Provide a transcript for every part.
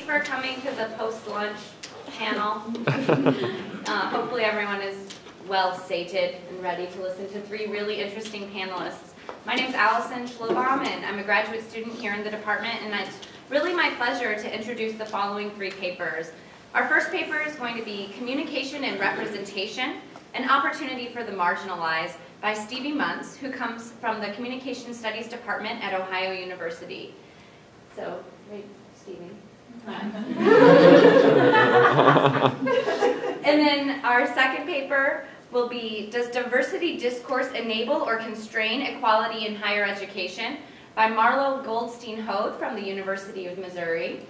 for coming to the post-lunch panel. Hopefully everyone is well sated and ready to listen to three really interesting panelists. My name is Allison Schlobbaum, and I'm a graduate student here in the department, and it's really my pleasure to introduce the following three papers. Our first paper is going to be Communication and Representation, an Opportunity for the Marginalized by Stevie Munz, who comes from the Communication Studies Department at Ohio University. So, wait, Stevie. And then our second paper will be, Does Diversity Discourse Enable or Constrain Equality in Higher Education? By Marlo Goldstein Hode from the University of Missouri.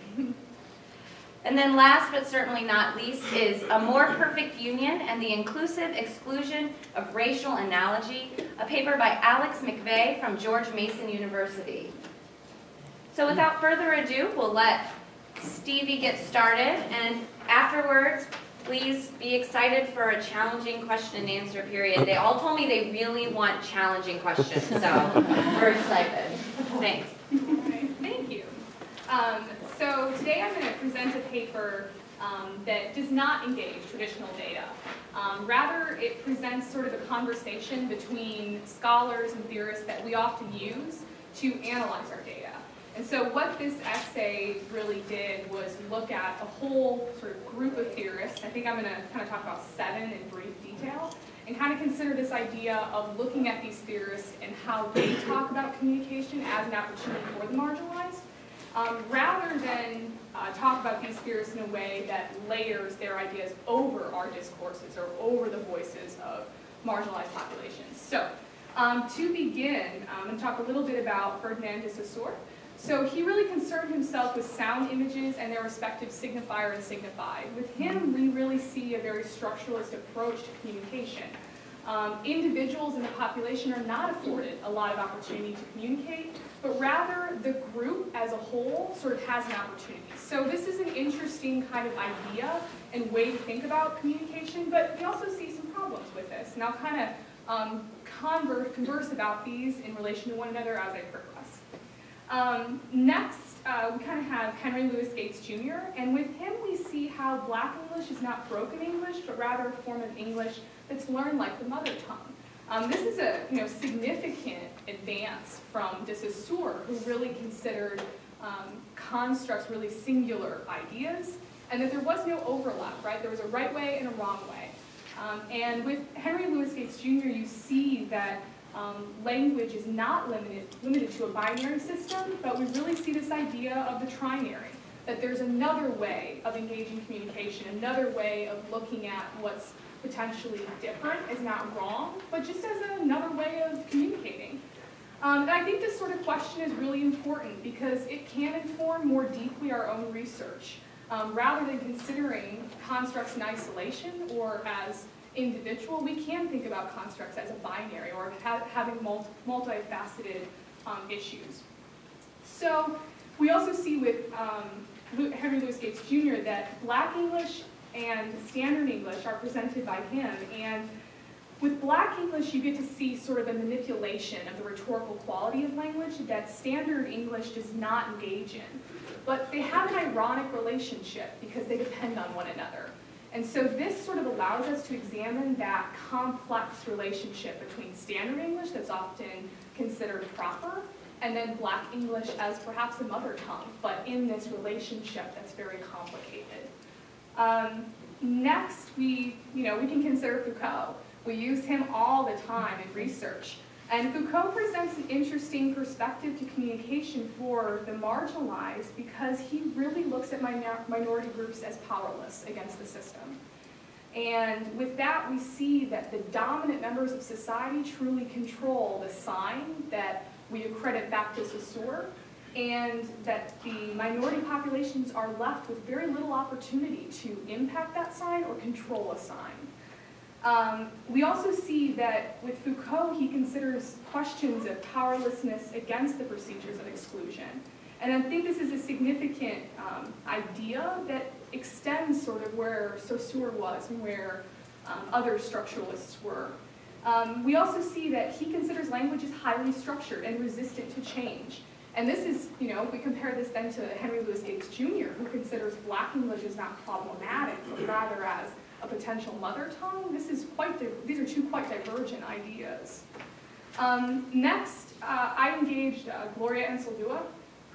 And then last but certainly not least is A More Perfect Union and the Inclusive Exclusion of Racial Analogy, a paper by Alex McVey from George Mason University. So without further ado, we'll let Stevie get started, and afterwards, please be excited for a challenging question and answer period. They all told me they really want challenging questions, so we're excited. Thanks. All right, thank you. So today I'm going to present a paper that does not engage traditional data. Rather, it presents sort of a conversation between scholars and theorists that we often use to analyze our data. And so what this essay really did was look at a whole sort of group of theorists. I think I'm going to kind of talk about 7 in brief detail, and kind of consider this idea of looking at these theorists and how they talk about communication as an opportunity for the marginalized, rather than talk about these theorists in a way that layers their ideas over our discourses or over the voices of marginalized populations. So to begin, I'm going to talk a little bit about Ferdinand de Saussure. So he really concerned himself with sound images and their respective signifier and signified. With him, we really see a very structuralist approach to communication. Individuals in the population are not afforded a lot of opportunity to communicate, but rather the group as a whole sort of has an opportunity. So this is an interesting kind of idea and way to think about communication, but we also see some problems with this. And I'll kind of converse about these in relation to one another as I progress. Next, we kind of have Henry Louis Gates Jr., and with him we see how Black English is not broken English, but rather a form of English that's learned like the mother tongue. This is a significant advance from de Saussure, who really considered constructs really singular ideas, and that there was no overlap, right? There was a right way and a wrong way. And with Henry Louis Gates Jr., you see that language is not limited to a binary system, but we really see this idea of the trinary, that there's another way of engaging communication, another way of looking at what's potentially different is not wrong, but just as another way of communicating. And I think this sort of question is really important because it can inform more deeply our own research, rather than considering constructs in isolation or as individual. We can think about constructs as a binary or having multifaceted issues. So we also see with Henry Louis Gates Jr. that Black English and Standard English are presented by him, and with Black English you get to see sort of a manipulation of the rhetorical quality of language that Standard English does not engage in. But they have an ironic relationship because they depend on one another. And so this sort of allows us to examine that complex relationship between Standard English that's often considered proper, and then Black English as perhaps a mother tongue, but in this relationship that's very complicated. Next, we can consider Foucault. We use him all the time in research. And Foucault presents an interesting perspective to communication for the marginalized because he really looks at minority groups as powerless against the system. And with that, we see that the dominant members of society truly control the sign that we accredit back to Saussure, and that the minority populations are left with very little opportunity to impact that sign or control a sign. We also see that with Foucault, he considers questions of powerlessness against the procedures of exclusion. And I think this is a significant idea that extends sort of where Saussure was and where other structuralists were. We also see that he considers language as highly structured and resistant to change. And this is, if we compare this then to Henry Louis Gates Jr., who considers Black English as not problematic, but rather as a potential mother tongue, these are two quite divergent ideas. Next, I engaged Gloria Ansaldúa,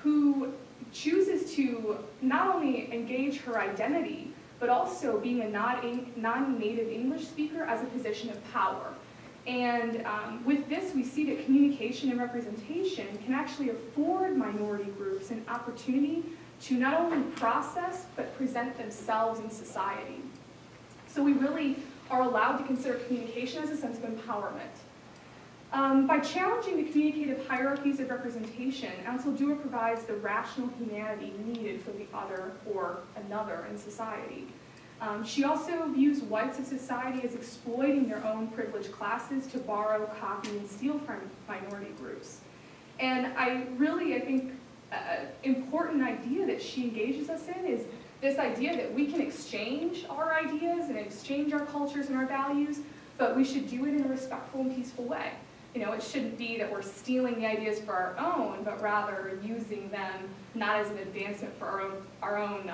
who chooses to not only engage her identity, but also being a non-native English speaker as a position of power. And with this, we see that communication and representation can actually afford minority groups an opportunity to not only process, but present themselves in society. So we really are allowed to consider communication as a sense of empowerment. By challenging the communicative hierarchies of representation, Ansaldúa provides the rational humanity needed for the other or another in society. She also views whites of society as exploiting their own privileged classes to borrow, copy, and steal from minority groups. And I think an important idea that she engages us in is this idea that we can exchange our ideas and exchange our cultures and our values, but we should do it in a respectful and peaceful way. It shouldn't be that we're stealing the ideas for our own, but rather using them not as an advancement for our own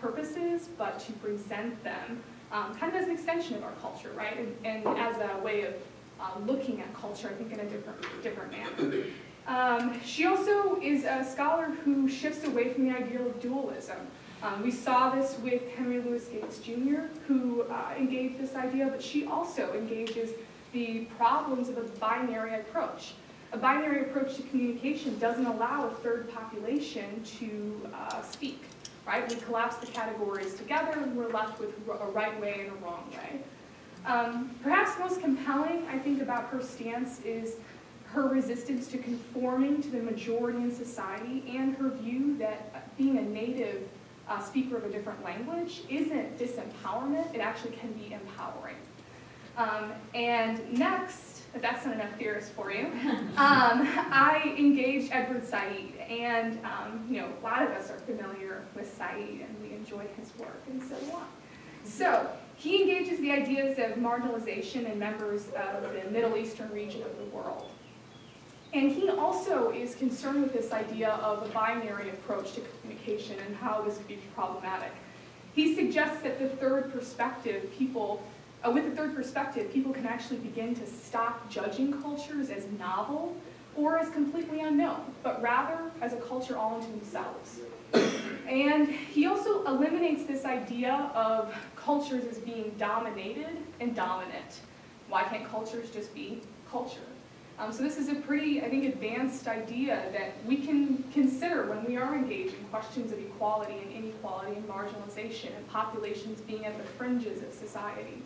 purposes, but to present them kind of as an extension of our culture, right? And as a way of looking at culture, I think, in a different manner. She also is a scholar who shifts away from the ideal of dualism. We saw this with Henry Louis Gates Jr., who engaged this idea, but she also engages the problems of a binary approach. A binary approach to communication doesn't allow a third population to speak, right? We collapse the categories together and we're left with a right way and a wrong way. Perhaps most compelling, I think, about her stance is her resistance to conforming to the majority in society and her view that being a native speaker of a different language isn't disempowerment, it actually can be empowering. And next, if that's not enough theorists for you, I engaged Edward Said, and a lot of us are familiar with Said, and we enjoy his work, and so on. So he engages the ideas of marginalization in members of the Middle Eastern region of the world. And he also is concerned with this idea of a binary approach to communication and how this could be problematic. He suggests that with the third perspective, people can actually begin to stop judging cultures as novel or as completely unknown, but rather as a culture all unto themselves. And he also eliminates this idea of cultures as being dominated and dominant. Why can't cultures just be culture? So this is a pretty, I think, advanced idea that we can consider when we are engaged in questions of equality and inequality and marginalization and populations being at the fringes of society.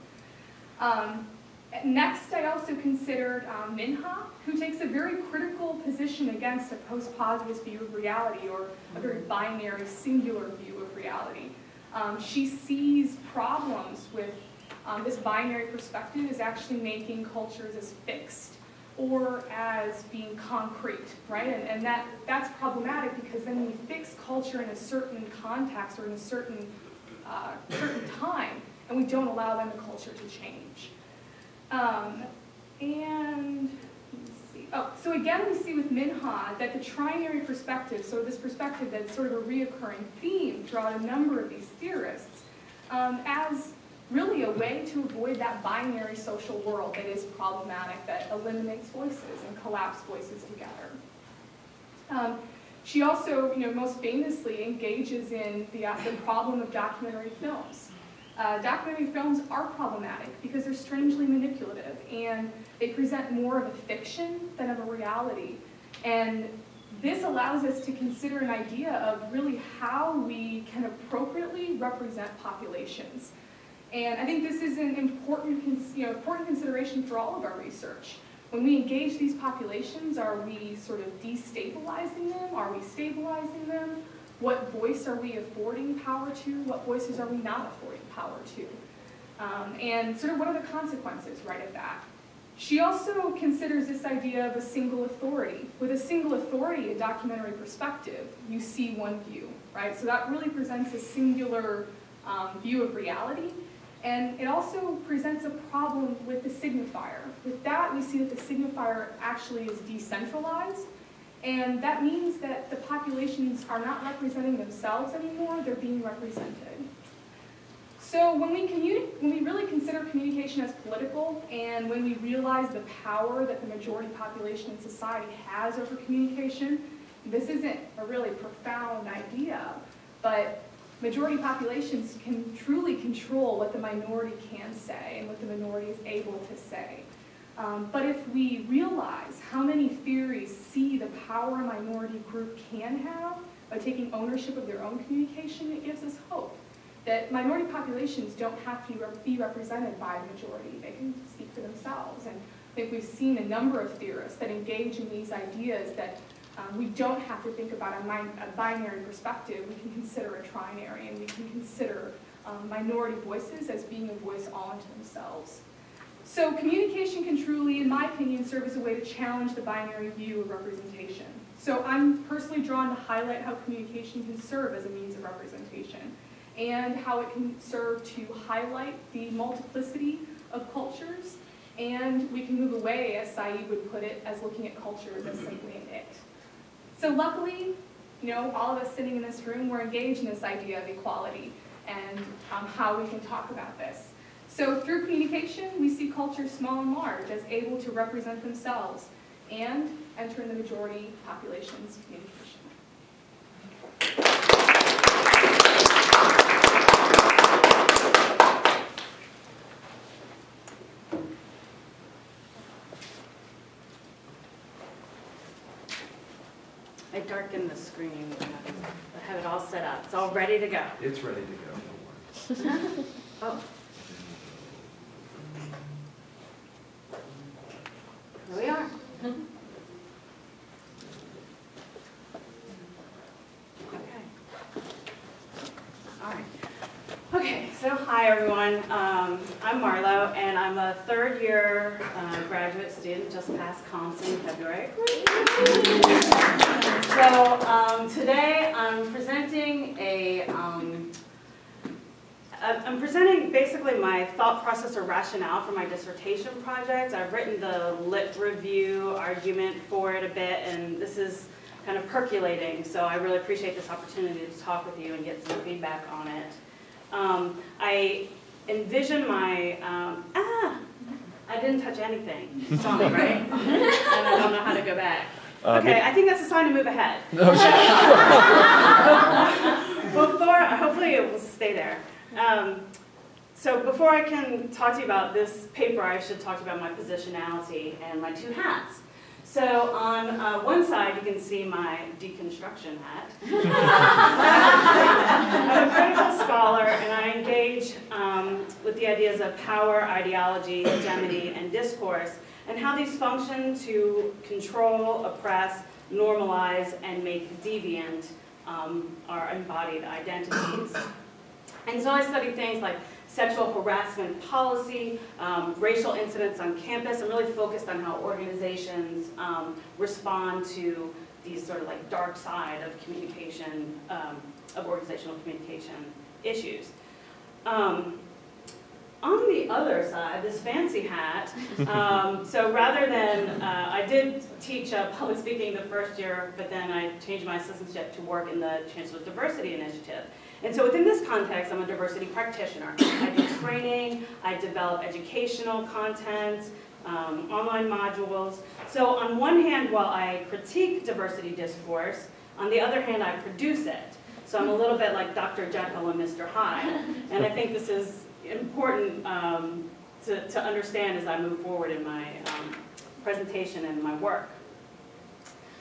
Next, I also considered Minha, who takes a very critical position against a post-positivist view of reality, or a very binary, singular view of reality. She sees problems with this binary perspective as actually making cultures as fixed or as being concrete, right? And that's problematic because then we fix culture in a certain context or in a certain time, and we don't allow then the culture to change. So again, we see with Minha that the trinary perspective, so this perspective that's sort of a reoccurring theme throughout a number of these theorists, as really a way to avoid that binary social world that is problematic, that eliminates voices and collapses voices together. She also, most famously engages in the problem of documentary films. Documentary films are problematic because they're strangely manipulative and they present more of a fiction than of a reality. And this allows us to consider an idea of really how we can appropriately represent populations. And I think this is an important consideration for all of our research. When we engage these populations, are we sort of destabilizing them? Are we stabilizing them? What voice are we affording power to? What voices are we not affording power to? And sort of what are the consequences, right, of that? She also considers this idea of a single authority. With a single authority, a documentary perspective, you see one view, right? So that really presents a singular view of reality. And it also presents a problem with the signifier. With that, we see that the signifier actually is decentralized, And that means that the populations are not representing themselves anymore, they're being represented. So when we really consider communication as political, and when we realize the power that the majority population in society has over communication, this isn't a really profound idea, but majority populations can truly control what the minority can say and what the minority is able to say. But if we realize how many theories see the power a minority group can have by taking ownership of their own communication, it gives us hope that minority populations don't have to be represented by the majority. They can speak for themselves. And I think we've seen a number of theorists that engage in these ideas that we don't have to think about a binary perspective. We can consider a trinary, and we can consider minority voices as being a voice all unto themselves. So communication can truly, in my opinion, serve as a way to challenge the binary view of representation. So I'm personally drawn to highlight how communication can serve as a means of representation, and how it can serve to highlight the multiplicity of cultures, and we can move away, as Saeed would put it, as looking at cultures as simply an it. So luckily, all of us sitting in this room, we're engaged in this idea of equality and how we can talk about this. So through communication, we see cultures small and large as able to represent themselves and enter in the majority population's communication. I darkened the screen. I have it all set up. It's all ready to go. It's ready to go. Don't worry. Oh. Here we are. Okay. All right. Okay, so hi everyone. I'm Marlo, and I'm a third-year graduate student, just passed comps in February. So today I'm presenting I'm presenting basically my thought process or rationale for my dissertation project. I've written the lit review argument for it a bit, and this is kind of percolating, so I really appreciate this opportunity to talk with you and get some feedback on it. I envision my, I didn't touch anything. You saw me, right? And I don't know how to go back. Okay, I think that's a sign to move ahead. Hopefully it will stay there. So before I can talk to you about this paper, I should talk to you about my positionality and my two hats. So on one side, you can see my deconstruction hat. I'm a critical scholar, and I engage with the ideas of power, ideology, hegemony, and discourse, and how these function to control, oppress, normalize, and make deviant our embodied identities. And so I study things like sexual harassment policy, racial incidents on campus. I'm really focused on how organizations respond to these sort of like dark side of communication, of organizational communication issues. On the other side, this fancy hat, so rather than, I did teach public speaking the first year, but then I changed my assistantship to work in the Chancellor's Diversity Initiative. And so within this context, I'm a diversity practitioner. I do training, I develop educational content, online modules. So on one hand, while I critique diversity discourse, on the other hand, I produce it. So I'm a little bit like Dr. Jekyll and Mr. Hyde. And I think this is important to understand as I move forward in my presentation and my work.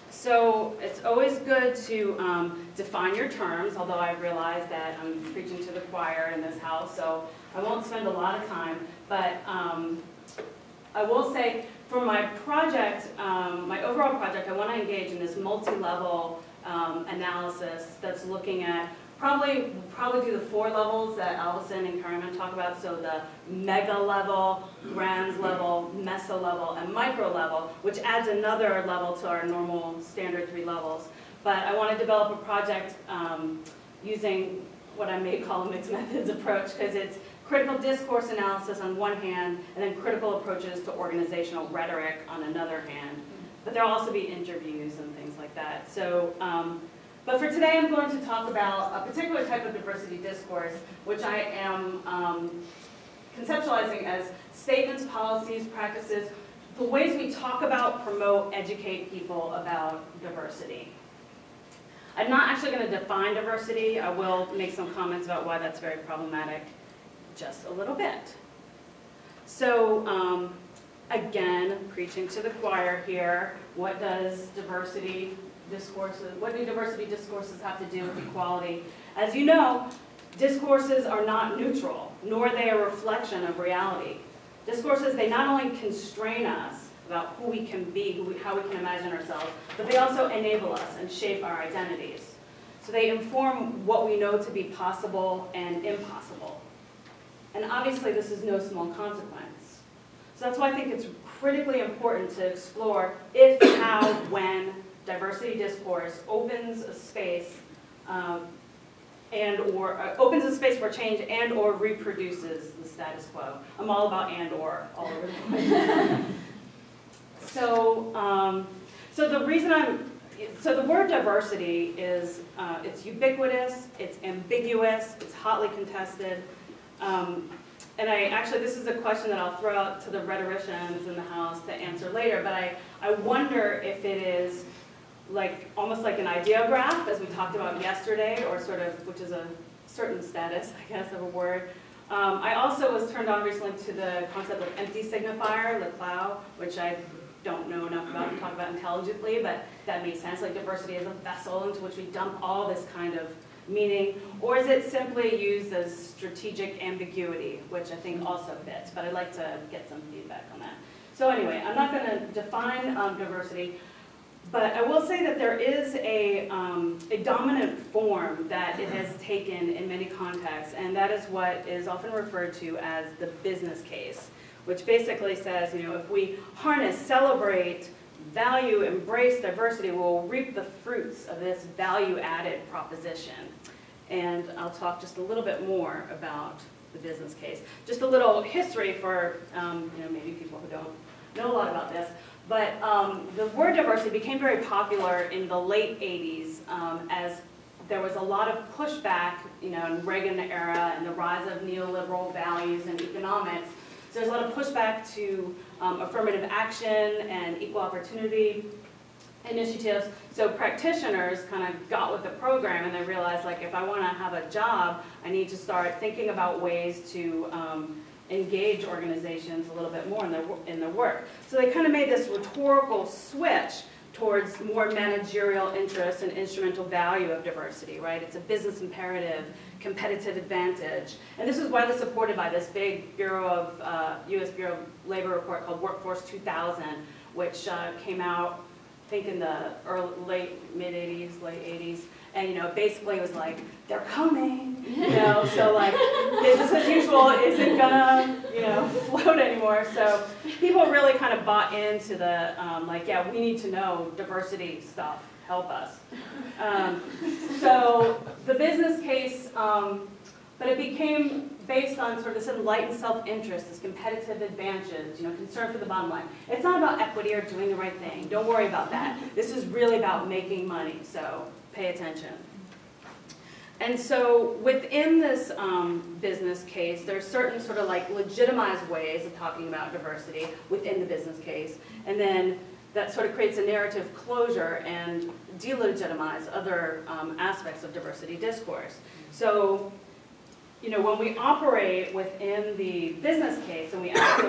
So it's always good to define your terms, although I realize that I'm preaching to the choir in this house, so I won't spend a lot of time. But I will say for my project, my overall project, I want to engage in this multi-level analysis that's looking at probably do the 4 levels that Allison and Kariman talk about, so the mega level, grand level, meso level, and micro level, which adds another level to our normal standard 3 levels. But I want to develop a project using what I may call a mixed methods approach, because it's critical discourse analysis on one hand, and then critical approaches to organizational rhetoric on another hand. But there'll also be interviews and things like that. So, but for today I'm going to talk about a particular type of diversity discourse, which I am conceptualizing as statements, policies, practices, the ways we talk about, promote, educate people about diversity. I'm not actually going to define diversity. I will make some comments about why that's very problematic just a little bit. So again, preaching to the choir here, what do diversity discourses have to do with equality? As you know, discourses are not neutral, nor are they a reflection of reality. Discourses, they not only constrain us about who we can be, how we can imagine ourselves, but they also enable us and shape our identities. So they inform what we know to be possible and impossible. And obviously this is no small consequence. So that's why I think it's critically important to explore if, how, when diversity discourse opens a space opens a space for change and or reproduces the status quo. I'm all about and or all over the place. So the word diversity is, it's ubiquitous, it's ambiguous, it's hotly contested. And this is a question that I'll throw out to the rhetoricians in the house to answer later, but I wonder if it is almost like an ideograph, as we talked about yesterday, or sort of, which is a certain status, I guess, of a word. I also was turned on recently to the concept of empty signifier, le clau, which I don't know enough about to talk about intelligently, but that makes sense, like diversity is a vessel into which we dump all this kind of meaning, or is it simply used as strategic ambiguity, which I think also fits, but I'd like to get some feedback on that. So anyway, I'm not going to define diversity, but I will say that there is a dominant form that it has taken in many contexts, and that is what is often referred to as the business case, which basically says, if we harness, celebrate, value, embrace diversity, we'll reap the fruits of this value-added proposition. And I'll talk just a little bit more about the business case. Just a little history for maybe people who don't know a lot about this. But the word diversity became very popular in the late 80s as there was a lot of pushback, in Reagan era and the rise of neoliberal values and economics. So there's a lot of pushback to affirmative action and equal opportunity initiatives. So practitioners kind of got with the program and they realized, if I want to have a job, I need to start thinking about ways to engage organizations a little bit more in their work. So they kind of made this rhetorical switch towards more managerial interest and instrumental value of diversity, right? It's a business imperative, competitive advantage. And this is widely supported by this big U.S. Bureau of Labor report called Workforce 2000, which came out, I think in the mid-80s, late 80s. And, basically it was like, they're coming, so business as usual isn't gonna, float anymore. So people really kind of bought into the, yeah, we need to know diversity stuff, help us. So the business case, but it became based on sort of this enlightened self-interest, this competitive advantage, concern for the bottom line. It's not about equity or doing the right thing. Don't worry about that. This is really about making money, so pay attention. And so within this business case, there's certain sort of legitimized ways of talking about diversity within the business case. And then that sort of creates a narrative closure and delegitimize other aspects of diversity discourse. So, when we operate within the business case and we ask,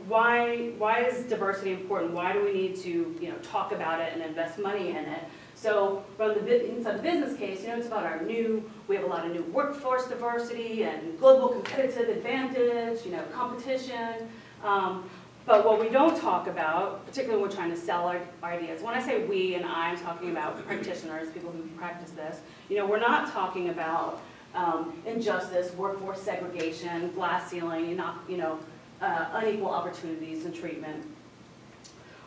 why is diversity important? Why do we need to, talk about it and invest money in it? So from inside the business case, it's about we have a lot of new workforce diversity and global competitive advantage, competition. But what we don't talk about, particularly when we're trying to sell our ideas, when I say we and I'm talking about practitioners, people who practice this, we're not talking about injustice, workforce segregation, glass ceiling, unequal opportunities and treatment.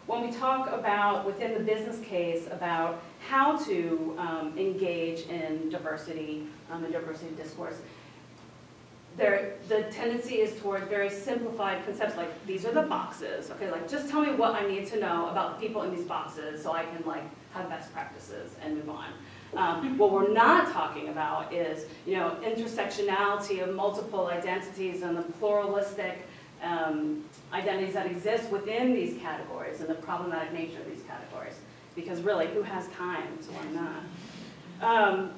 When we talk about, within the business case, about how to engage in diversity and diversity discourse, the tendency is toward very simplified concepts, like these are the boxes, okay, like just tell me what I need to know about the people in these boxes so I can like have best practices and move on. What we're not talking about is, you know, intersectionality of multiple identities and the pluralistic identities that exist within these categories and the problematic nature of these categories. Because really, who has time to learn that?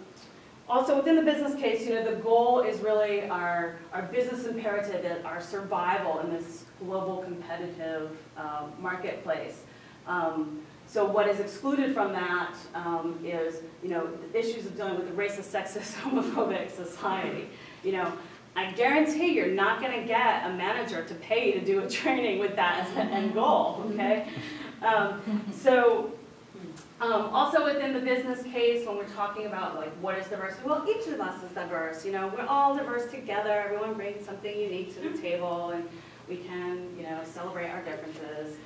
Also, within the business case, you know, the goal is really our business imperative, our survival in this global competitive marketplace. So what is excluded from that is, you know, the issues of dealing with the racist, sexist, homophobic society. You know, I guarantee you're not going to get a manager to pay to do a training with that as the end goal, okay? Also within the business case, when we're talking about like what is diversity, well, each of us is diverse. You know, we're all diverse together. Everyone brings something unique to the table, and we can, you know, celebrate our differences.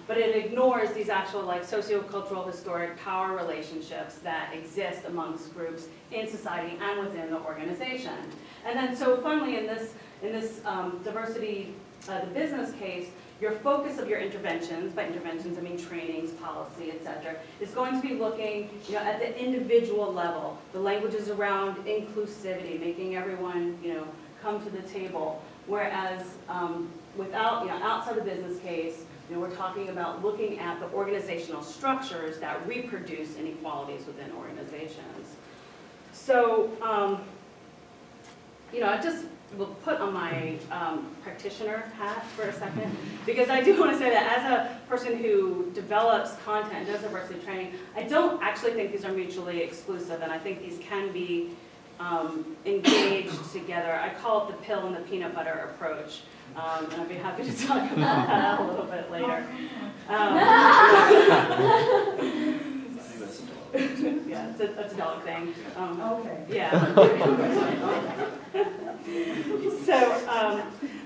But it ignores these actual like sociocultural, historic power relationships that exist amongst groups in society and within the organization. And then, so finally, in this diversity, the business case, your focus of your interventions, by interventions I mean trainings, policy, etc., is going to be looking, you know, at the individual level. The language is around inclusivity, making everyone, you know, come to the table. Whereas without, you know, outside the business case, you know, we're talking about looking at the organizational structures that reproduce inequalities within organizations. So, you know, I just will put on my practitioner hat for a second, because I do want to say that as a person who develops content, does diversity training, I don't actually think these are mutually exclusive, and I think these can be engaged together. I call it the pill and the peanut butter approach, and I'd be happy to talk about that a little bit later. Yeah, it's a dog thing. Okay. Yeah.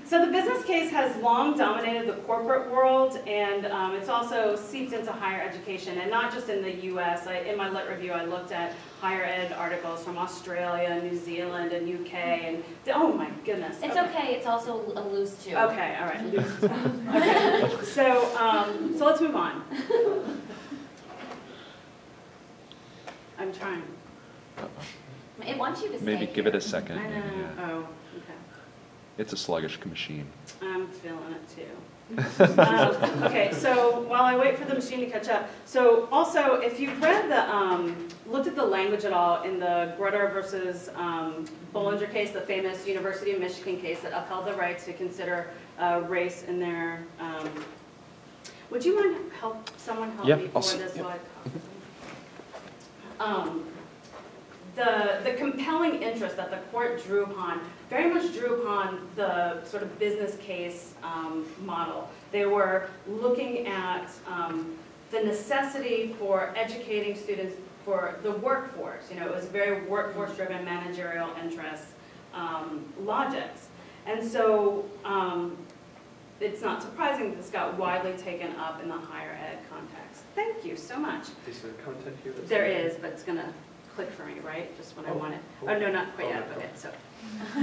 So the business case has long dominated the corporate world, and it's also seeped into higher education, and not just in the U.S. In my lit review, I looked at higher ed articles from Australia, New Zealand, and UK, and oh my goodness. It's okay. It's also a loose too. Okay, all right, loose. Okay, so let's move on. I'm trying. It wants you to stay Maybe give here. it a second. I know. Yeah. Oh, okay. It's a sluggish machine. I'm feeling it too. Okay, so while I wait for the machine to catch up, so also if you've read looked at the language at all in the Grutter versus Bollinger case, the famous University of Michigan case that upheld the right to consider race in their, would you mind someone help me for this? Yeah. The compelling interest that the court drew upon very much drew upon the sort of business case model. They were looking at the necessity for educating students for the workforce. You know, it was very workforce-driven managerial interest logics. And so it's not surprising that this got widely taken up in the higher ed context. Thank you so much. Is there content here? There is, but it's going to click for me, right? Just when I want it. Oh, no, not quite yet. Okay, so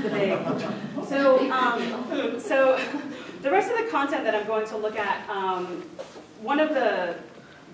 the big. So the rest of the content that I'm going to look at, one of the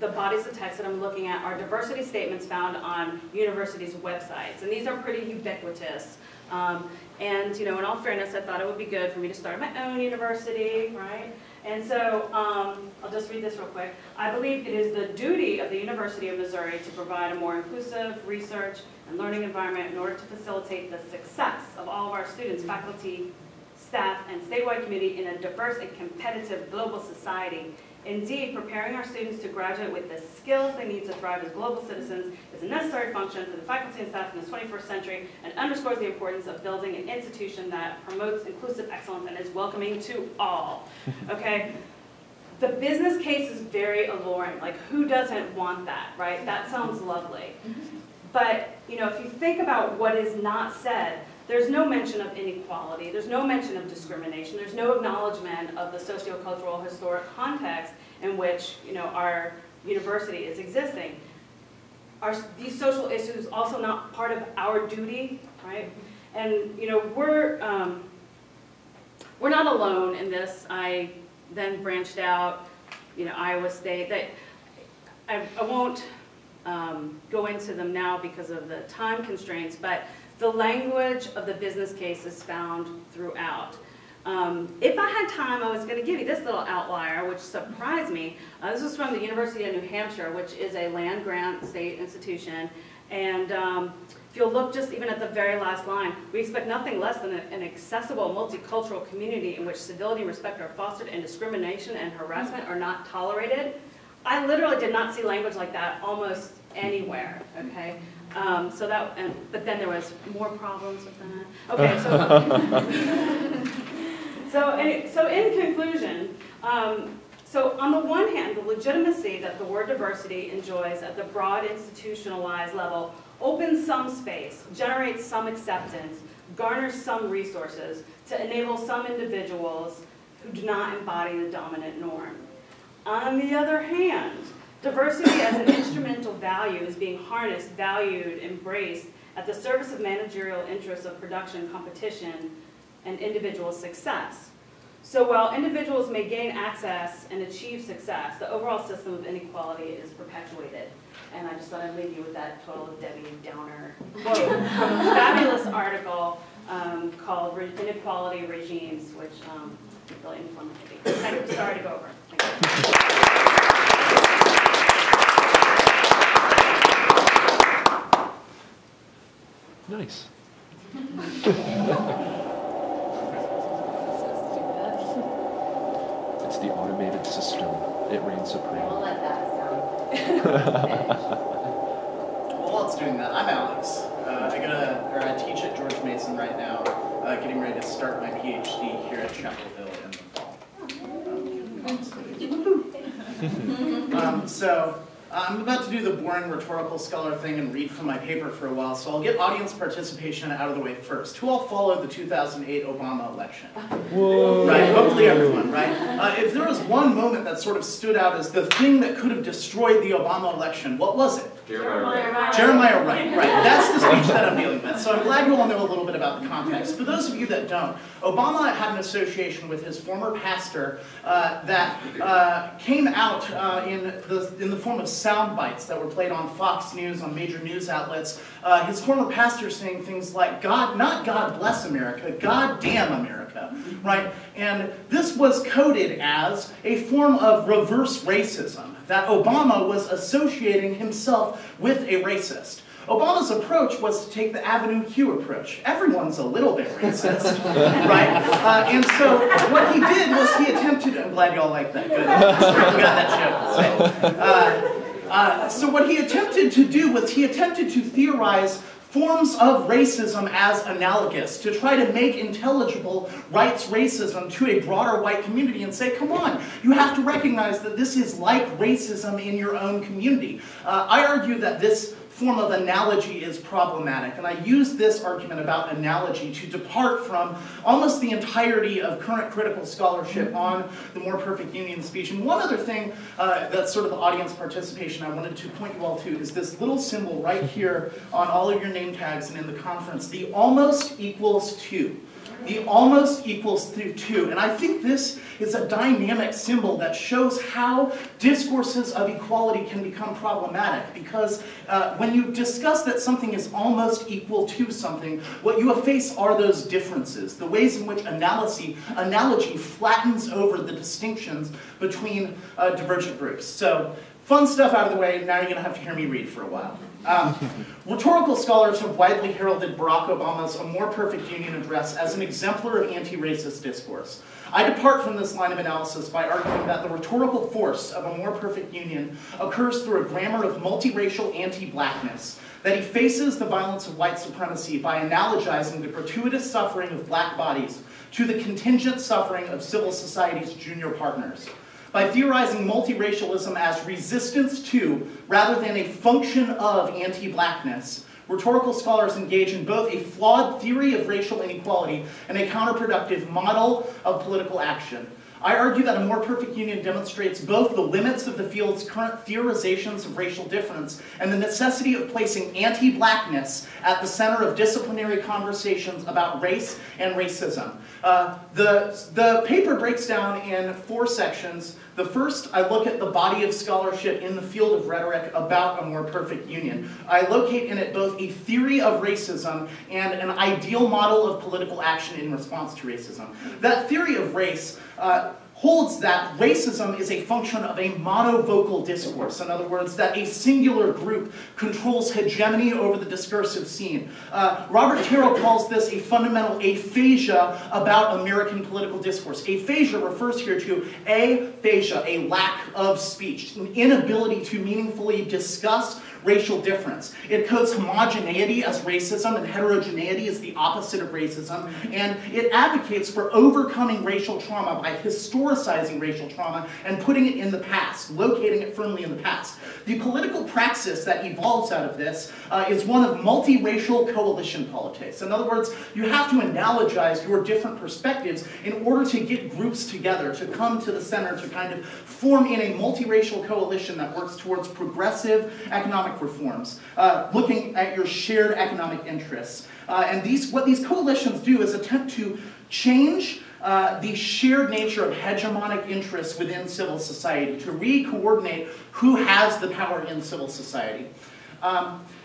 bodies of text that I'm looking at are diversity statements found on universities' websites. And these are pretty ubiquitous. And, you know, in all fairness, I thought it would be good for me to start my own university, right? And so I'll just read this real quick. I believe it is the duty of the University of Missouri to provide a more inclusive research and learning environment in order to facilitate the success of all of our students, faculty, staff, and statewide community in a diverse and competitive global society. Indeed, preparing our students to graduate with the skills they need to thrive as global citizens is a necessary function for the faculty and staff in the 21st century and underscores the importance of building an institution that promotes inclusive excellence and is welcoming to all. Okay? The business case is very alluring. Like, who doesn't want that, right? That sounds lovely. But, you know, if you think about what is not said, there's no mention of inequality, there's no mention of discrimination, there's no acknowledgement of the sociocultural historic context in which, you know, our university is existing. Are these social issues also not part of our duty, right? And we're not alone in this. I then branched out, Iowa State. I won't go into them now because of the time constraints, but the language of the business case is found throughout. If I had time, I was going to give you this little outlier, which surprised me. This was from the University of New Hampshire, which is a land-grant state institution. And if you'll look just even at the very last line, we expect nothing less than an accessible multicultural community in which civility and respect are fostered and discrimination and harassment are not tolerated. I literally did not see language like that almost anywhere, okay? But then there was more problems with that. Okay, so in conclusion, so on the one hand, the legitimacy that the word diversity enjoys at the broad institutionalized level opens some space, generates some acceptance, garners some resources to enable some individuals who do not embody the dominant norm. On the other hand, diversity as an instrumental value is being harnessed, valued, embraced at the service of managerial interests of production, competition, and individual success. So while individuals may gain access and achieve success, the overall system of inequality is perpetuated. And I just thought I'd leave you with that total Debbie Downer quote from a fabulous article called Inequality Regimes, which is really informative. Sorry to go over. Thank you. Nice. It's the automated system. It reigns supreme. I'll let that sound. Well, while it's doing that, I'm Alex. I teach at George Mason right now, getting ready to start my PhD here at Chapel Hill in the fall. So I'm about to do the boring rhetorical scholar thing and read from my paper for a while, so I'll get audience participation out of the way first. Who all followed the 2008 Obama election? Whoa. Right, hopefully everyone, right? If there was one moment that sort of stood out as the thing that could have destroyed the Obama election, what was it? Jeremiah Wright, right. That's the speech that I'm dealing with. So I'm glad you all know a little bit about the context. For those of you that don't, Obama had an association with his former pastor that came out in the form of sound bites that were played on Fox News, on major news outlets. His former pastor saying things like, God, not God bless America, God damn America, right? And this was coded as a form of reverse racism, that Obama was associating himself with a racist. Obama's approach was to take the Avenue Q approach. Everyone's a little bit racist, right? And so what he did was he attempted, I'm glad y'all like that, good. You got that joke. So what he attempted to do was he attempted to theorize forms of racism as analogous, to try to make intelligible rights racism to a broader white community and say, come on, you have to recognize that this is like racism in your own community. I argue that this form of analogy is problematic, and I use this argument about analogy to depart from almost the entirety of current critical scholarship on the More Perfect Union speech. And one other thing that's sort of audience participation I wanted to point you all to is this little symbol right here on all of your name tags and in the conference, the almost equals 2. The almost equals 2. And I think this is a dynamic symbol that shows how discourses of equality can become problematic. Because when you discuss that something is almost equal to something, what you face are those differences, the ways in which analogy flattens over the distinctions between divergent groups. So, fun stuff out of the way, now you're going to have to hear me read for a while. Rhetorical scholars have widely heralded Barack Obama's A More Perfect Union address as an exemplar of anti-racist discourse. I depart from this line of analysis by arguing that the rhetorical force of A More Perfect Union occurs through a grammar of multiracial anti-blackness, that he faces the violence of white supremacy by analogizing the gratuitous suffering of black bodies to the contingent suffering of civil society's junior partners. By theorizing multiracialism as resistance to, rather than a function of, anti-blackness, rhetorical scholars engage in both a flawed theory of racial inequality and a counterproductive model of political action. I argue that a more perfect union demonstrates both the limits of the field's current theorizations of racial difference and the necessity of placing anti-blackness at the center of disciplinary conversations about race and racism. The paper breaks down in 4 sections. The first, I look at the body of scholarship in the field of rhetoric about a more perfect union. I locate in it both a theory of racism and an ideal model of political action in response to racism. That theory of race holds that racism is a function of a monovocal discourse. In other words, that a singular group controls hegemony over the discursive scene. Robert Terrell calls this a fundamental aphasia about American political discourse. Aphasia refers here to aphasia, a lack of speech, an inability to meaningfully discuss racial difference. It codes homogeneity as racism and heterogeneity as the opposite of racism, and it advocates for overcoming racial trauma by historicizing racial trauma and putting it in the past, locating it firmly in the past. The political praxis that evolves out of this is one of multiracial coalition politics. In other words, you have to analogize your different perspectives in order to get groups together, to come to the center, to kind of form in a multiracial coalition that works towards progressive economic reforms, looking at your shared economic interests. And what these coalitions do is attempt to change the shared nature of hegemonic interests within civil society, to re-coordinate who has the power in civil society.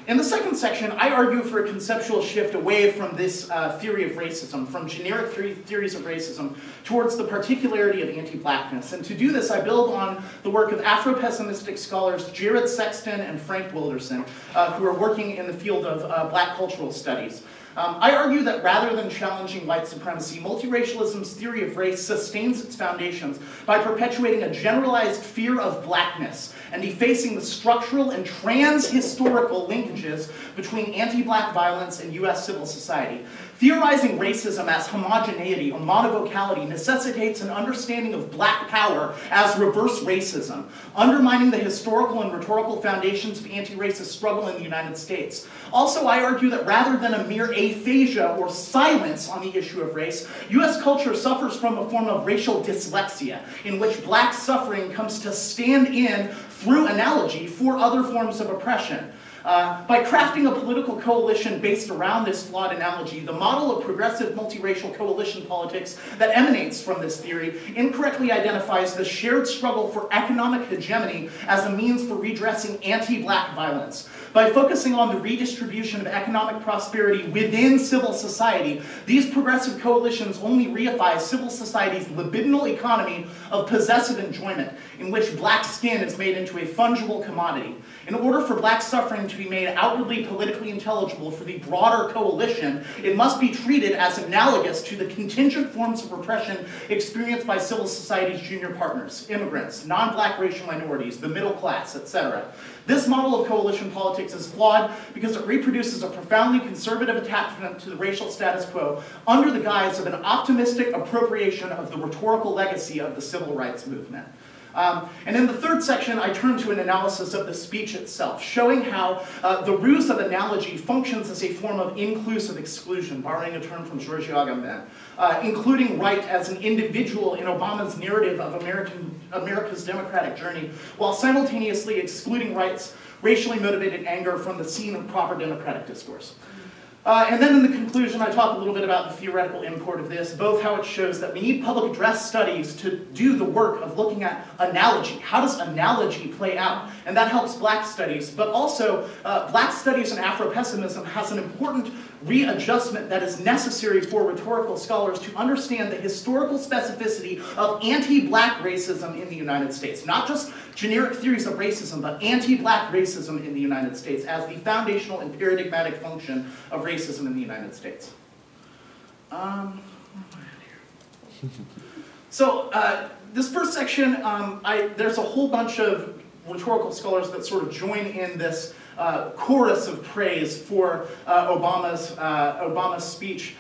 In the second section, I argue for a conceptual shift away from this theory of racism, from generic theories of racism, towards the particularity of anti-blackness. And to do this, I build on the work of Afro-pessimistic scholars Jared Sexton and Frank Wilderson, who are working in the field of black cultural studies. I argue that rather than challenging white supremacy, multiracialism's theory of race sustains its foundations by perpetuating a generalized fear of blackness and effacing the structural and trans-historical linkages between anti-black violence and US civil society. Theorizing racism as homogeneity or monovocality necessitates an understanding of black power as reverse racism, undermining the historical and rhetorical foundations of anti-racist struggle in the United States. Also, I argue that rather than a mere aphasia or silence on the issue of race, US culture suffers from a form of racial dyslexia, in which black suffering comes to stand in, through analogy, for other forms of oppression. By crafting a political coalition based around this flawed analogy, the model of progressive multiracial coalition politics that emanates from this theory incorrectly identifies the shared struggle for economic hegemony as a means for redressing anti-black violence. By focusing on the redistribution of economic prosperity within civil society, these progressive coalitions only reify civil society's libidinal economy of possessive enjoyment, in which black skin is made into a fungible commodity. In order for black suffering to be made outwardly politically intelligible for the broader coalition, it must be treated as analogous to the contingent forms of repression experienced by civil society's junior partners, immigrants, non-black racial minorities, the middle class, etc. This model of coalition politics is flawed because it reproduces a profoundly conservative attachment to the racial status quo under the guise of an optimistic appropriation of the rhetorical legacy of the civil rights movement. And in the third section, I turn to an analysis of the speech itself, showing how the ruse of analogy functions as a form of inclusive exclusion, borrowing a term from Georges Agamben, including right as an individual in Obama's narrative of America's democratic journey, while simultaneously excluding right's racially motivated anger from the scene of proper democratic discourse. And then in the conclusion, I talk a little bit about the theoretical import of this, both how it shows that we need public address studies to do the work of looking at analogy. How does analogy play out? And that helps black studies. But also, black studies and Afro-pessimism has an important readjustment that is necessary for rhetorical scholars to understand the historical specificity of anti-black racism in the United States. Not just generic theories of racism, but anti-black racism in the United States as the foundational and paradigmatic function of racism in the United States. So this first section, there's a whole bunch of rhetorical scholars that sort of join in this chorus of praise for Obama's speech.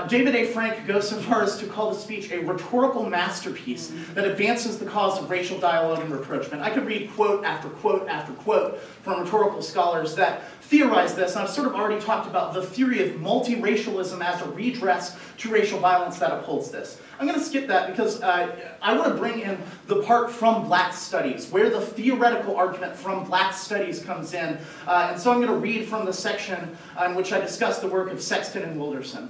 David A. Frank goes so far as to call the speech a rhetorical masterpiece that advances the cause of racial dialogue and rapprochement. I could read quote after quote after quote from rhetorical scholars that theorize this, and I've sort of already talked about the theory of multiracialism as a redress to racial violence that upholds this. I'm going to skip that because I want to bring in the part from Black Studies, where the theoretical argument from Black Studies comes in. And so I'm going to read from the section in which I discuss the work of Sexton and Wilderson.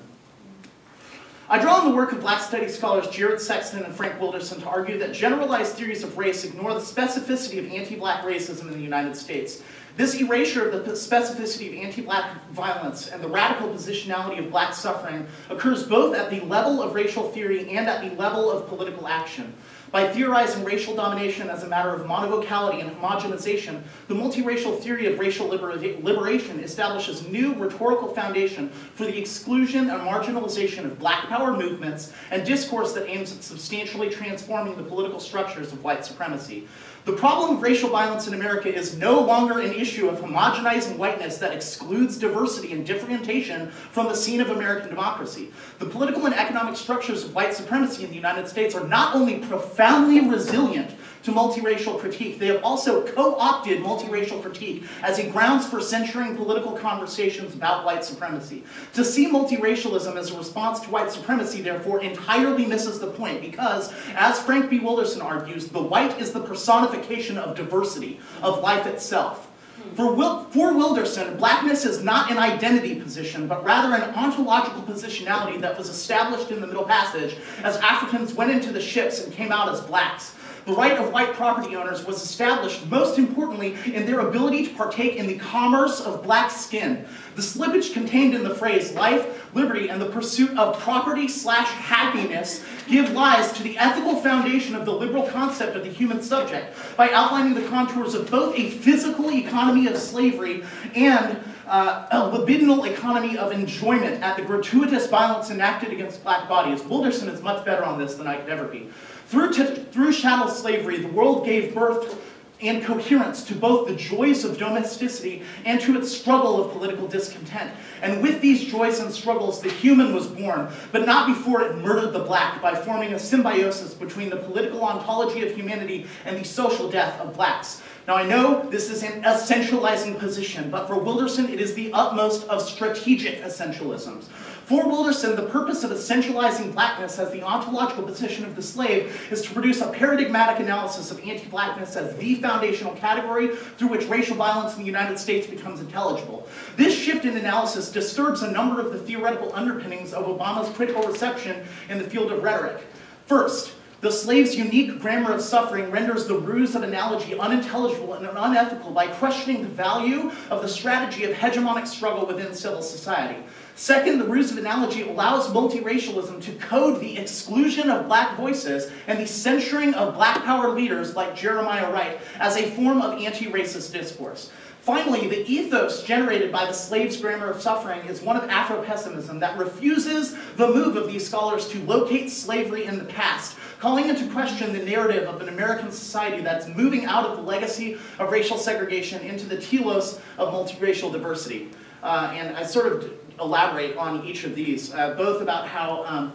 I draw on the work of Black Studies scholars Jared Sexton and Frank Wilderson to argue that generalized theories of race ignore the specificity of anti-Black racism in the United States. This erasure of the specificity of anti-Black violence and the radical positionality of Black suffering occurs both at the level of racial theory and at the level of political action. By theorizing racial domination as a matter of monivocality and homogenization, the multiracial theory of racial liberation establishes new rhetorical foundation for the exclusion and marginalization of Black power movements and discourse that aims at substantially transforming the political structures of white supremacy. The problem of racial violence in America is no longer an issue of homogenizing whiteness that excludes diversity and differentiation from the scene of American democracy. The political and economic structures of white supremacy in the United States are not only profoundly resilient to multiracial critique, they have also co-opted multiracial critique as a grounds for censuring political conversations about white supremacy. To see multiracialism as a response to white supremacy, therefore, entirely misses the point because, as Frank B. Wilderson argues, the white is the personification of diversity, of life itself. For Wilderson, Blackness is not an identity position, but rather an ontological positionality that was established in the Middle Passage as Africans went into the ships and came out as Blacks. The right of white property owners was established, most importantly, in their ability to partake in the commerce of Black skin. The slippage contained in the phrase life, liberty, and the pursuit of property/happiness give rise to the ethical foundation of the liberal concept of the human subject by outlining the contours of both a physical economy of slavery and a libidinal economy of enjoyment at the gratuitous violence enacted against Black bodies. Wilderson is much better on this than I could ever be. Through chattel slavery, the world gave birth and coherence to both the joys of domesticity and to its struggle of political discontent. And with these joys and struggles, the human was born, but not before it murdered the Black by forming a symbiosis between the political ontology of humanity and the social death of Blacks. Now I know this is an essentializing position, but for Wilderson it is the utmost of strategic essentialisms. For Wilderson, the purpose of essentializing Blackness as the ontological position of the slave is to produce a paradigmatic analysis of anti-Blackness as the foundational category through which racial violence in the United States becomes intelligible. This shift in analysis disturbs a number of the theoretical underpinnings of Obama's critical reception in the field of rhetoric. First, the slave's unique grammar of suffering renders the ruse of analogy unintelligible and unethical by questioning the value of the strategy of hegemonic struggle within civil society. Second, the ruse of analogy allows multiracialism to code the exclusion of Black voices and the censuring of Black power leaders like Jeremiah Wright as a form of anti-racist discourse. Finally, the ethos generated by the slave's grammar of suffering is one of Afro-pessimism that refuses the move of these scholars to locate slavery in the past, calling into question the narrative of an American society that's moving out of the legacy of racial segregation into the telos of multiracial diversity. And I sort of elaborate on each of these, both about how,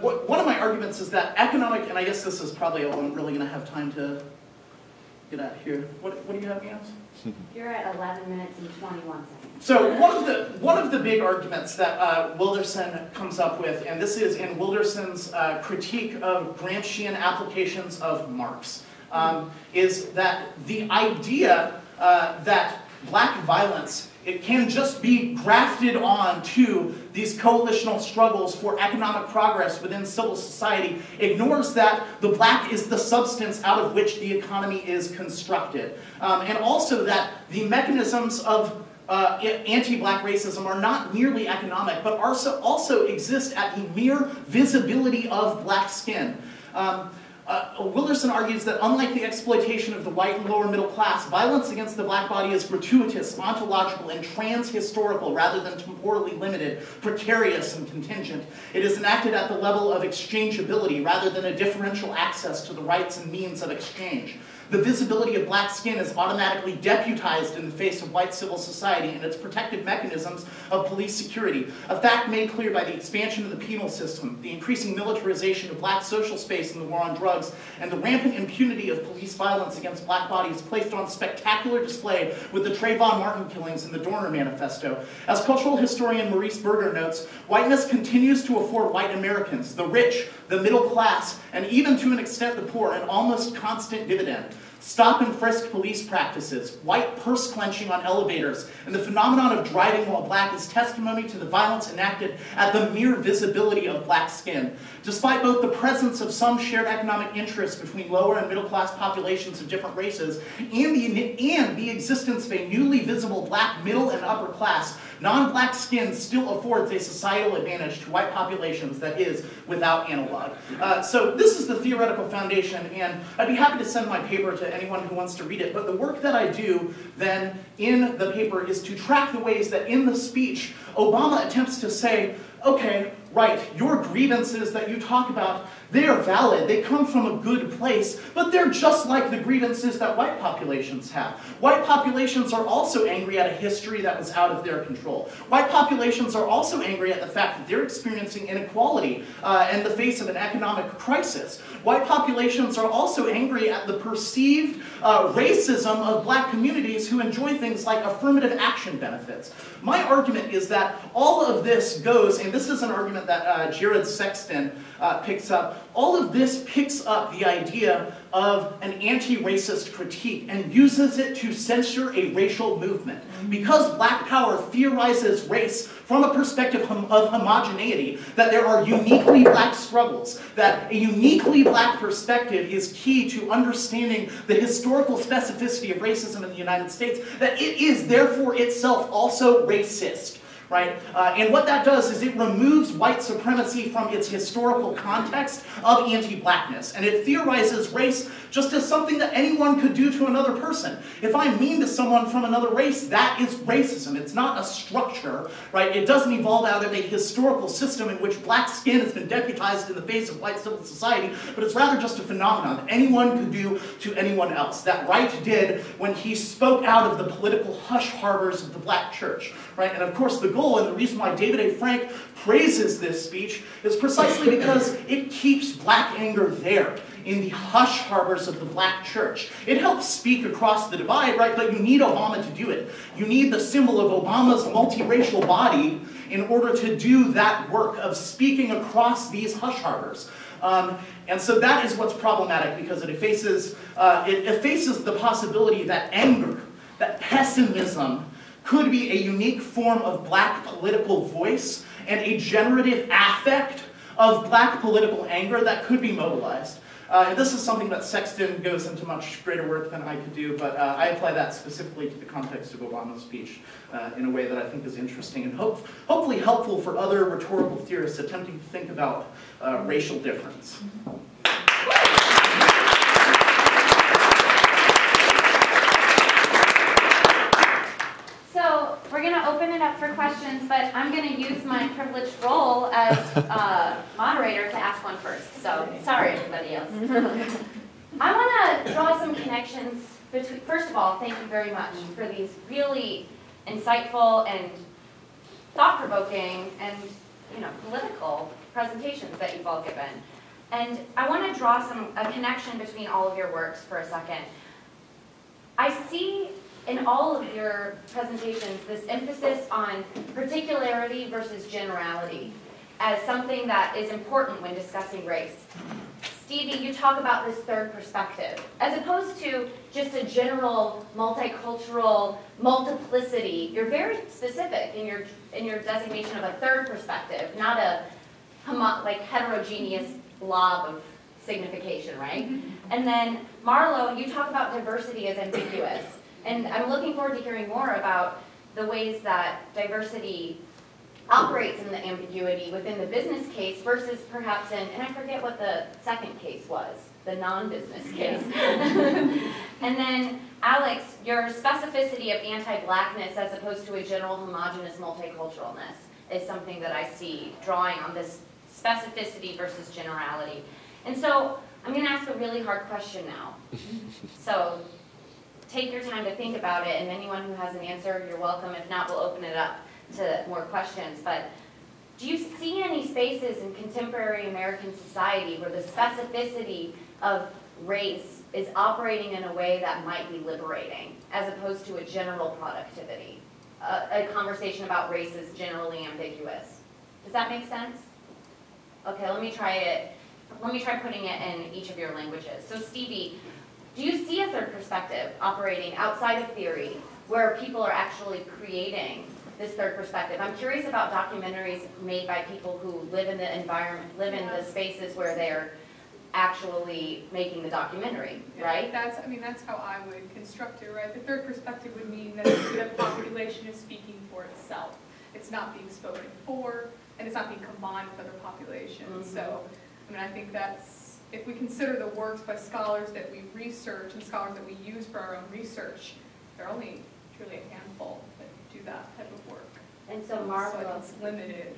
one of my arguments is that economic, and I guess this is probably all I'm really going to have time to get at here. What do you have, Yams? You're at 11 minutes and 21 seconds. So one of the big arguments that Wilderson comes up with, and this is in Wilderson's critique of Gramscian applications of Marx, is that the idea that Black violence, it can just be grafted on to these coalitional struggles for economic progress within civil society ignores that the Black is the substance out of which the economy is constructed. And also that the mechanisms of anti-Black racism are not merely economic, but also exist at the mere visibility of Black skin. Wilderson argues that unlike the exploitation of the white and lower middle class, violence against the Black body is gratuitous, ontological, and trans-historical rather than temporally limited, precarious, and contingent. It is enacted at the level of exchangeability rather than a differential access to the rights and means of exchange. The visibility of black skin is automatically deputized in the face of white civil society and its protective mechanisms of police security, a fact made clear by the expansion of the penal system, the increasing militarization of black social space in the war on drugs, and the rampant impunity of police violence against black bodies placed on spectacular display with the Trayvon Martin killings in the Dorner Manifesto. As cultural historian Maurice Berger notes, whiteness continues to afford white Americans, the rich, the middle class, and even to an extent the poor, an almost constant dividend. Stop and frisk police practices, white purse clenching on elevators, and the phenomenon of driving while black is testimony to the violence enacted at the mere visibility of black skin. Despite both the presence of some shared economic interests between lower and middle class populations of different races and the existence of a newly visible black middle and upper class, non-black skin still affords a societal advantage to white populations that is without analog. So this is the theoretical foundation, and I'd be happy to send my paper to anyone who wants to read it, but the work that I do then in the paper is to track the ways that in the speech, Obama attempts to say, okay, right, your grievances that you talk about, they are valid, they come from a good place, but they're just like the grievances that white populations have. White populations are also angry at a history that was out of their control. White populations are also angry at the fact that they're experiencing inequality in the face of an economic crisis. White populations are also angry at the perceived racism of black communities who enjoy things like affirmative action benefits. My argument is that all of this goes, and this is an argument that Jared Sexton picks up, all of this picks up the idea of an anti-racist critique and uses it to censure a racial movement. Because Black Power theorizes race from a perspective of homogeneity, that there are uniquely black struggles, that a uniquely black perspective is key to understanding the historical specificity of racism in the United States, that it is therefore itself also racist. Right? And what that does is it removes white supremacy from its historical context of anti-blackness. And it theorizes race just as something that anyone could do to another person. If I'm mean to someone from another race, that is racism. It's not a structure, right? It doesn't evolve out of a historical system in which black skin has been deputized in the face of white civil society, but it's rather just a phenomenon that anyone could do to anyone else. That Wright did when he spoke out of the political hush harbors of the black church, right? And of course the goal and the reason why David A. Frank praises this speech is precisely because it keeps black anger there in the hush harbors of the black church. It helps speak across the divide, right? But you need Obama to do it. You need the symbol of Obama's multiracial body in order to do that work of speaking across these hush harbors. And so that is what's problematic because it effaces the possibility that anger, that pessimism, could be a unique form of black political voice and a generative affect of black political anger that could be mobilized. And this is something that Sexton goes into much greater work than I could do, but I apply that specifically to the context of Obama's speech in a way that I think is interesting and hopefully helpful for other rhetorical theorists attempting to think about racial difference. So we're going to open it up for questions, but I'm going to use my privileged role as moderator to ask one first. So sorry, everybody else. I want to draw some connections between, first of all, thank you very much for these really insightful and thought-provoking and political presentations that you've all given. And I want to draw a connection between all of your works for a second. I see in all of your presentations this emphasis on particularity versus generality as something that is important when discussing race. Stevie, you talk about this third perspective, as opposed to just a general multicultural multiplicity. You're very specific in your designation of a third perspective, not a heterogeneous blob of signification, right? Mm-hmm. And then Marlo, you talk about diversity as ambiguous. And I'm looking forward to hearing more about the ways that diversity operates in the ambiguity within the business case versus perhaps and I forget what the second case was, the non-business case. And then, Alex, your specificity of anti-blackness as opposed to a general homogeneous multiculturalness is something that I see drawing on this specificity versus generality. And so I'm going to ask a really hard question now. So take your time to think about it, and anyone who has an answer, you're welcome. If not, we'll open it up to more questions. But do you see any spaces in contemporary American society where the specificity of race is operating in a way that might be liberating, as opposed to a general productivity? A conversation about race is generally ambiguous. Does that make sense? Okay, let me try it. Let me try putting it in each of your languages. So Stevie, do you see a third perspective operating outside of theory where people are actually creating this third perspective? I'm curious about documentaries made by people who live in the environment, live in the spaces where they're actually making the documentary, right? That's how I would construct it, right? The third perspective would mean that the population is speaking for itself. It's not being spoken for, and it's not being combined with other populations. So, I think that's, if we consider the works by scholars that we research and scholars that we use for our own research, there are only truly a handful that do that type of work. And so Marlo, it's limited.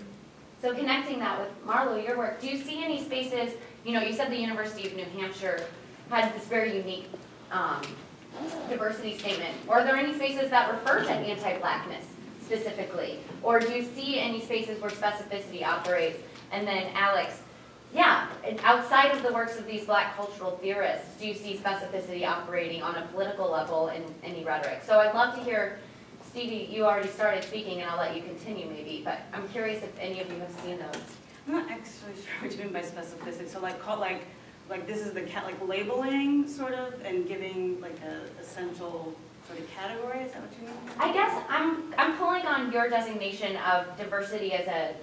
So connecting that with Marlo, your work, do you see any spaces, you said the University of New Hampshire had this very unique diversity statement. Are there any spaces that refer to anti-blackness specifically? Or do you see any spaces where specificity operates? And then Alex, and outside of the works of these Black cultural theorists, do you see specificity operating on a political level in any rhetoric? So I'd love to hear, Stevie, you already started speaking, and I'll let you continue maybe, but I'm curious if any of you have seen those. I'm not actually sure what you mean by specificity. So like this is the labeling sort of, and giving like a essential sort of category. Is that what you mean? I guess I'm pulling on your designation of diversity as a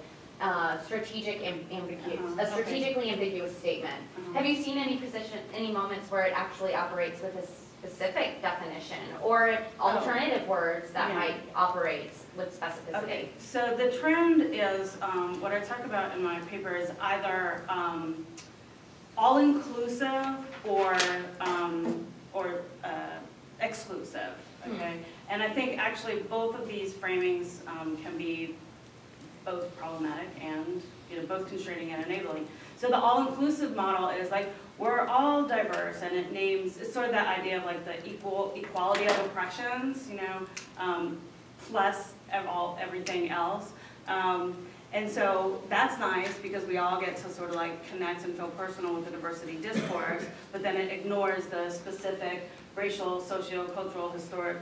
strategically ambiguous statement. Have you seen any moments where it actually operates with a specific definition, or alternative words that might operate with specificity? Okay, so the trend is, what I talk about in my paper is either all-inclusive or exclusive, okay? And I think actually both of these framings can be both problematic and both constraining and enabling. So the all-inclusive model is like, we're all diverse, and it's sort of that idea of like the equality of oppressions, plus everything else. And so that's nice because we all get to sort of like connect and feel personal with the diversity discourse, but then it ignores the specific racial, socio-cultural, historic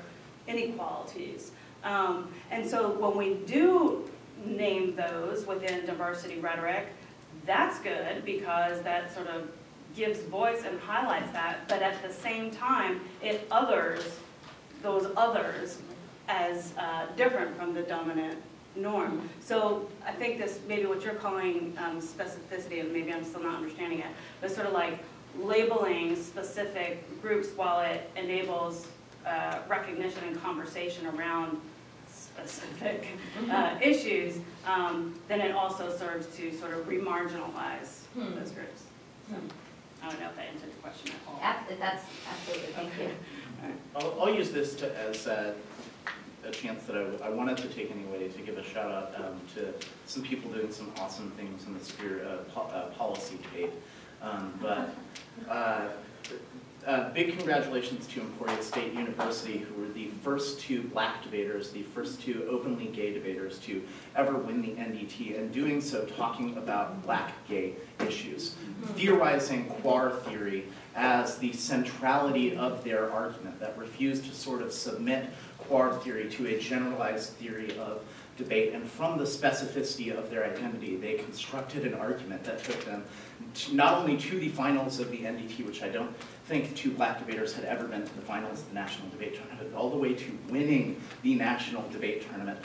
inequalities. And so when we do name those within diversity rhetoric, that's good because that sort of gives voice and highlights that, but at the same time, it others those others as different from the dominant norm. So I think this, maybe what you're calling specificity, and maybe I'm still not understanding it, but sort of like labeling specific groups while it enables recognition and conversation around specific issues, then it also serves to sort of remarginalize those groups. So, I don't know if that answered your question at all. That's absolutely, thank you. Right. I'll use this as a chance that I wanted to take anyway to give a shout out to some people doing some awesome things in the sphere of policy debate. Big congratulations to Emporia State University, who were the first two black debaters, the first two openly gay debaters to ever win the NDT, and doing so talking about black gay issues, theorizing queer theory as the centrality of their argument, that refused to sort of submit queer theory to a generalized theory of debate, and from the specificity of their identity, they constructed an argument that took them not only to the finals of the NDT, which I don't think two black debaters had ever been to the finals of the National Debate Tournament, but all the way to winning the National Debate Tournament,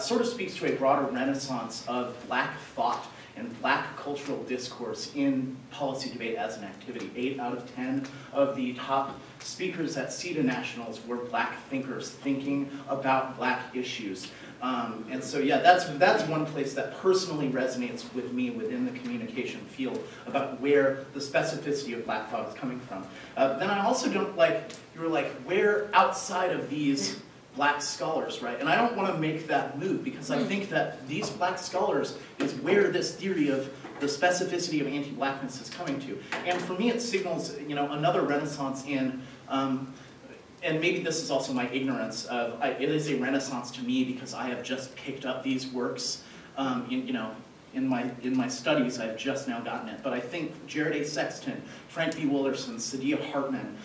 sort of speaks to a broader renaissance of black thought and black cultural discourse in policy debate as an activity. 8 out of 10 of the top speakers at CETA Nationals were black thinkers thinking about black issues. And so yeah, that's one place that personally resonates with me within the communication field about where the specificity of black thought is coming from. Then I also don't you were like, where outside of these black scholars, right? And I don't want to make that move because I think that these black scholars is where this theory of the specificity of anti-blackness is coming to. And for me, it signals, you know, another renaissance in, and maybe this is also my ignorance of, it is a renaissance to me because I have just picked up these works, in my studies. I've just now gotten it. But I think Jared A. Sexton, Frank B. Willerson, Sadia Hartman,